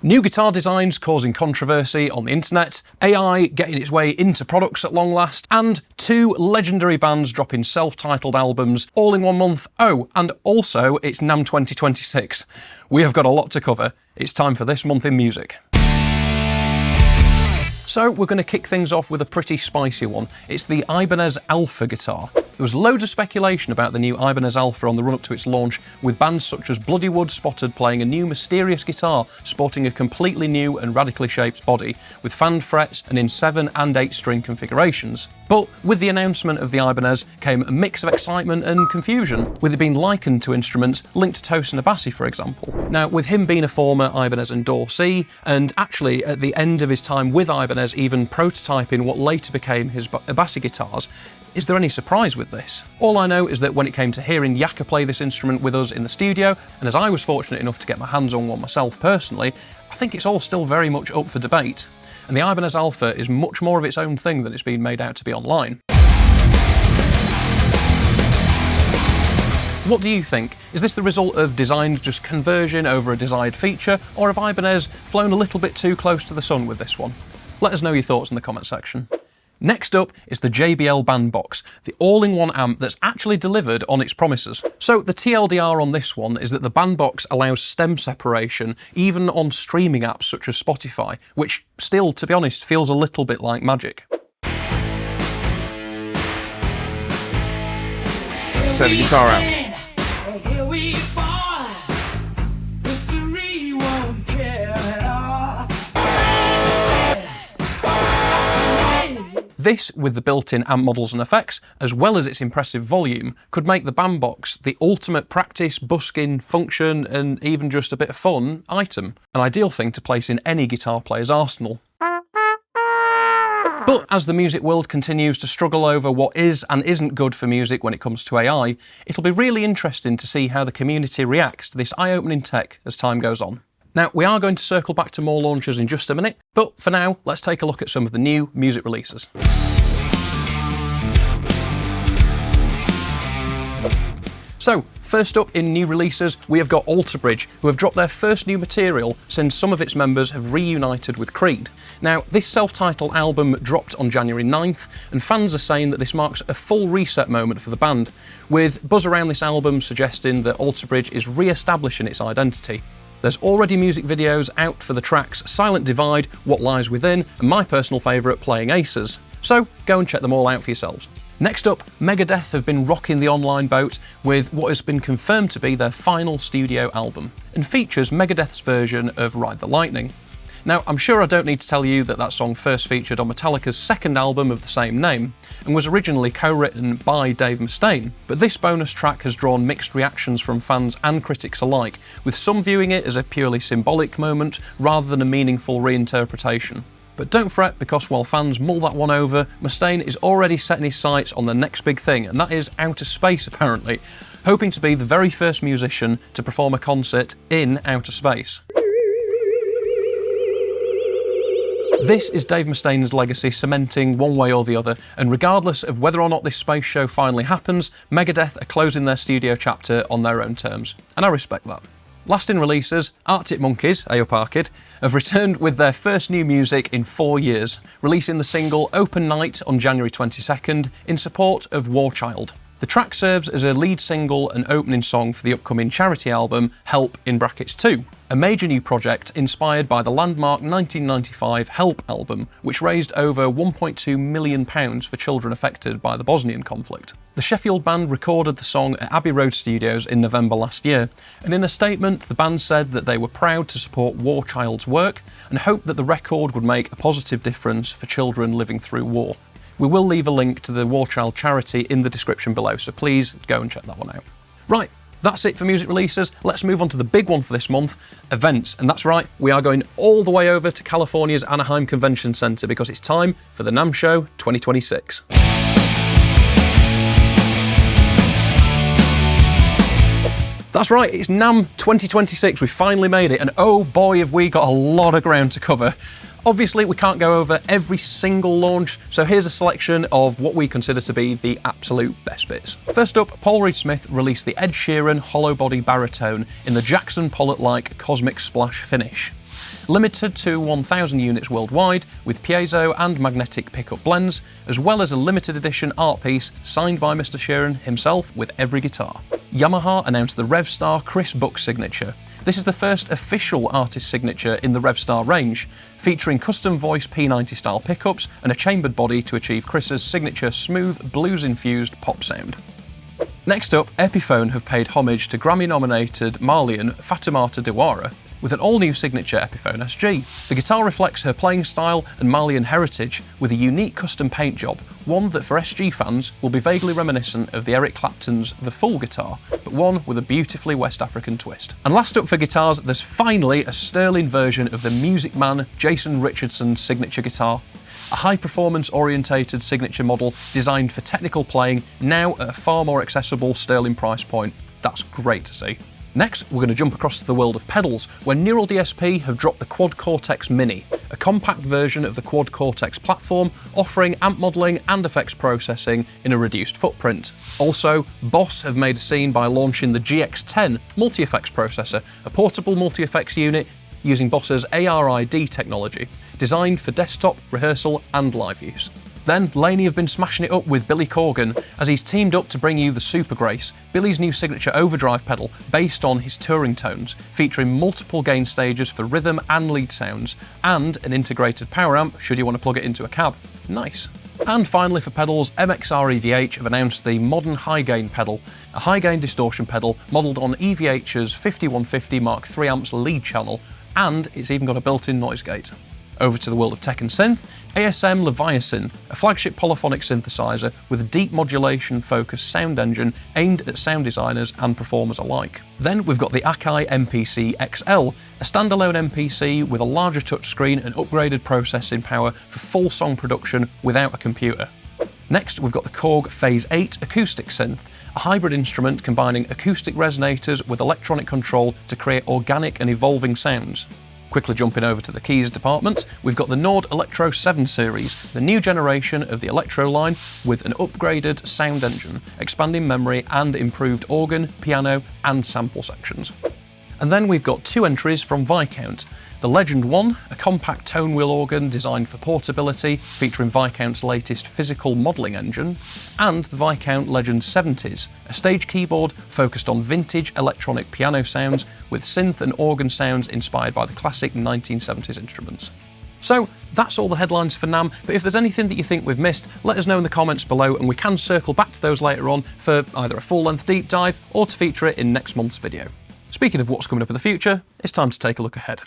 New guitar designs causing controversy on the internet, AI getting its way into products at long last, and two legendary bands dropping self-titled albums all in 1 month. Oh, and also it's NAMM 2026. We have got a lot to cover. It's time for This Month in Music. So we're going to kick things off with a pretty spicy one. It's the Ibanez Alpha guitar. There was loads of speculation about the new Ibanez Alpha on the run-up to its launch, with bands such as Bloodywood spotted playing a new mysterious guitar sporting a completely new and radically shaped body, with fanned frets and in 7 and 8 string configurations. But with the announcement of the Ibanez came a mix of excitement and confusion, with it being likened to instruments linked to Tosin Abasi, for example. Now, with him being a former Ibanez endorsee, and actually at the end of his time with Ibanez even prototyping what later became his Abasi guitars, is there any surprise with this? All I know is that when it came to hearing Yaka play this instrument with us in the studio, and as I was fortunate enough to get my hands on one myself personally, I think it's all still very much up for debate. And the Ibanez Alpha is much more of its own thing than it's been made out to be online. What do you think? Is this the result of design's just conversion over a desired feature, or have Ibanez flown a little bit too close to the sun with this one? Let us know your thoughts in the comment section. Next up is the JBL Bandbox, the all-in-one amp that's actually delivered on its promises. So the TLDR on this one is that the Bandbox allows stem separation even on streaming apps such as Spotify, which still, to be honest, feels a little bit like magic. Turn the guitar out. This, with the built-in amp models and effects, as well as its impressive volume, could make the Bandbox the ultimate practice, busking, function, and even just a bit of fun item. An ideal thing to place in any guitar player's arsenal. But as the music world continues to struggle over what is and isn't good for music when it comes to AI, it'll be really interesting to see how the community reacts to this eye-opening tech as time goes on. Now, we are going to circle back to more launches in just a minute, but for now, let's take a look at some of the new music releases. So, first up in new releases, we have got Alter Bridge, who have dropped their first new material since some of its members have reunited with Creed. Now, this self-titled album dropped on January 9th, and fans are saying that this marks a full reset moment for the band, with buzz around this album suggesting that Alter Bridge is re-establishing its identity. There's already music videos out for the tracks Silent Divide, What Lies Within, and my personal favourite, Playing Aces. So go and check them all out for yourselves. Next up, Megadeath have been rocking the online boat with what has been confirmed to be their final studio album, and features Megadeth's version of Ride the Lightning. Now, I'm sure I don't need to tell you that that song first featured on Metallica's second album of the same name, and was originally co-written by Dave Mustaine, but this bonus track has drawn mixed reactions from fans and critics alike, with some viewing it as a purely symbolic moment rather than a meaningful reinterpretation. But don't fret, because while fans mull that one over, Mustaine is already setting his sights on the next big thing, and that is outer space apparently, hoping to be the very first musician to perform a concert in outer space. This is Dave Mustaine's legacy cementing one way or the other, and regardless of whether or not this space show finally happens, Megadeth are closing their studio chapter on their own terms, and I respect that. Last in releases, Arctic Monkeys, Ayo Parkid, have returned with their first new music in 4 years, releasing the single Open Night on January 22nd in support of War Child. The track serves as a lead single and opening song for the upcoming charity album Help (2), a major new project inspired by the landmark 1995 Help album, which raised over £1.2 million for children affected by the Bosnian conflict. The Sheffield band recorded the song at Abbey Road Studios in November last year, and in a statement the band said that they were proud to support War Child's work and hoped that the record would make a positive difference for children living through war. We will leave a link to the War Child charity in the description below, so please go and check that one out. Right, that's it for music releases. Let's move on to the big one for this month, events. And that's right, we are going all the way over to California's Anaheim Convention Center because it's time for the NAMM Show 2026. That's right, it's NAMM 2026, we finally made it, and oh boy have we got a lot of ground to cover. Obviously, we can't go over every single launch, so here's a selection of what we consider to be the absolute best bits. First up, Paul Reed Smith released the Ed Sheeran hollow body baritone in the Jackson Pollock-like Cosmic Splash finish. Limited to 1,000 units worldwide, with piezo and magnetic pickup blends, as well as a limited edition art piece signed by Mr. Sheeran himself with every guitar. Yamaha announced the Revstar Chris Buck signature. This is the first official artist signature in the Revstar range, featuring custom voice P90 style pickups and a chambered body to achieve Chris's signature smooth, blues-infused pop sound. Next up, Epiphone have paid homage to Grammy-nominated Malian Fatoumata Diawara with an all-new signature Epiphone SG. The guitar reflects her playing style and Malian heritage with a unique custom paint job, one that for SG fans will be vaguely reminiscent of the Eric Clapton's The Fool guitar, but one with a beautifully West African twist. And last up for guitars, there's finally a sterling version of the Music Man Jason Richardson's signature guitar. A high-performance orientated signature model designed for technical playing, now at a far more accessible sterling price point. That's great to see. Next, we're going to jump across to the world of pedals, where Neural DSP have dropped the Quad Cortex Mini, a compact version of the Quad Cortex platform, offering amp modelling and effects processing in a reduced footprint. Also, Boss have made a scene by launching the GX10 multi-effects processor, a portable multi-effects unit using Boss's ARID technology, designed for desktop, rehearsal and live use. Then, Laney have been smashing it up with Billy Corgan, as he's teamed up to bring you the Super Grace, Billy's new signature overdrive pedal based on his touring tones, featuring multiple gain stages for rhythm and lead sounds, and an integrated power amp should you want to plug it into a cab. Nice. And finally for pedals, MXR EVH have announced the Modern High Gain pedal, a high gain distortion pedal modelled on EVH's 5150 Mark III amps lead channel, and it's even got a built-in noise gate. Over to the world of tech and synth, ASM Leviasynth, a flagship polyphonic synthesizer with a deep modulation-focused sound engine aimed at sound designers and performers alike. Then we've got the Akai MPC XL, a standalone MPC with a larger touchscreen and upgraded processing power for full song production without a computer. Next, we've got the Korg Phase 8 acoustic synth, a hybrid instrument combining acoustic resonators with electronic control to create organic and evolving sounds. Quickly jumping over to the keys department, we've got the Nord Electro 7 series, the new generation of the Electro line with an upgraded sound engine, expanding memory and improved organ, piano and sample sections. And then we've got two entries from Viscount. The Legend 1, a compact tone wheel organ designed for portability, featuring Viscount's latest physical modelling engine, and the Viscount Legend 70s, a stage keyboard focused on vintage electronic piano sounds with synth and organ sounds inspired by the classic 1970s instruments. So that's all the headlines for NAMM, but if there's anything that you think we've missed, let us know in the comments below and we can circle back to those later on for either a full-length deep dive or to feature it in next month's video. Speaking of what's coming up in the future, it's time to take a look ahead.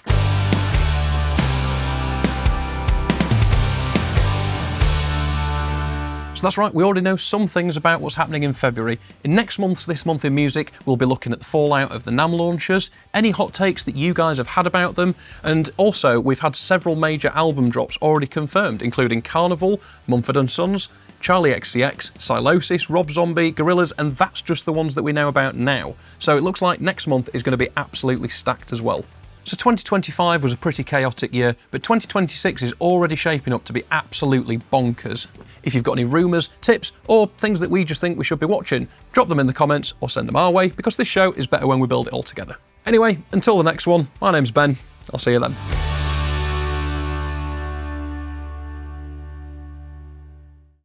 So that's right, we already know some things about what's happening in February. In next month's This Month in Music, we'll be looking at the fallout of the NAMM launches, any hot takes that you guys have had about them, and also we've had several major album drops already confirmed, including Carnival, Mumford & Sons, Charlie XCX, Sylosis, Rob Zombie, Gorillaz, and that's just the ones that we know about now. So it looks like next month is going to be absolutely stacked as well. So 2025 was a pretty chaotic year, but 2026 is already shaping up to be absolutely bonkers. If you've got any rumours, tips, or things that we just think we should be watching, drop them in the comments or send them our way, because this show is better when we build it all together. Anyway, until the next one, my name's Ben. I'll see you then.